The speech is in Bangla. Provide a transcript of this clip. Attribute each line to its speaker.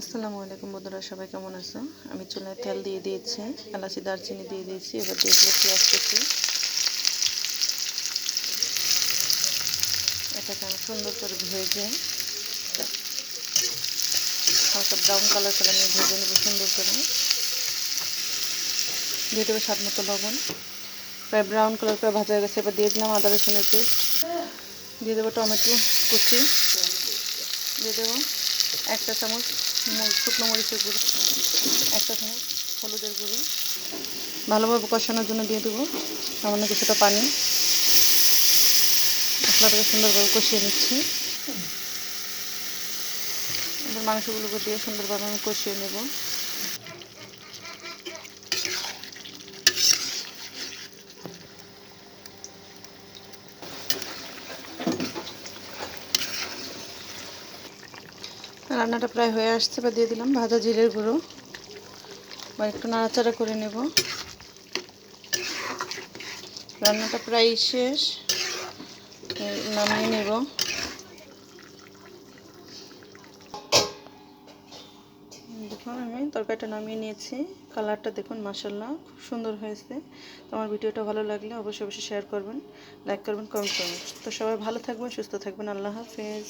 Speaker 1: আসসালামু আলাইকুম বন্ধুরা, সবাই কেমন আছো? আমি চুলায় তেল দিয়ে দিয়েছি, এলাচি দারচিনি দিয়ে দিয়েছি। এবার দিয়ে দেবো পেঁয়াজ কুচি। এটাকে আমি সুন্দর করে ভেজে হালকা ব্রাউন কালার করে আমি ভেজে নেবো সুন্দর করে। দিয়ে দেবো স্বাদ মতো লবণ। প্রায় ব্রাউন কালার করে ভাজা হয়ে গেছে। এবার দিয়ে দিলাম আদা রসুনের পেস্ট, দিয়ে দেবো টমেটো কুচি, দিয়ে দেবো 1 চা চামচ শুকনো মরিচের গুঁড়ো, 1 চা চামচ হলুদের গুঁড়ো। ভালোভাবে কষানোর জন্য দিয়ে দেবো সামান্য কিছুটা পানি। মশলাটাকে সুন্দরভাবে কষিয়ে নিচ্ছি। এবার মাংসগুলোকে দিয়ে সুন্দরভাবে আমি কষিয়ে নেব। রান্নাটা প্রায় হয়ে আসছে। বা দিয়ে দিলাম ভাজা জিরের গুঁড়ো। বা একটু নাড়াচাড়া করে নেব। রান্নাটা প্রায় শেষ, নামিয়ে নেব। দেখুন আমি তরকারিটা নামিয়ে নিয়েছি। কালারটা দেখুন, মাশাআল্লাহ খুব সুন্দর হয়েছে। তো আমার ভিডিওটা ভালো লাগলে অবশ্যই শেয়ার করবেন, লাইক করবেন, কমেন্ট করবেন। তো সবাই ভালো থাকবেন, সুস্থ থাকবেন। আল্লাহ হাফেজ।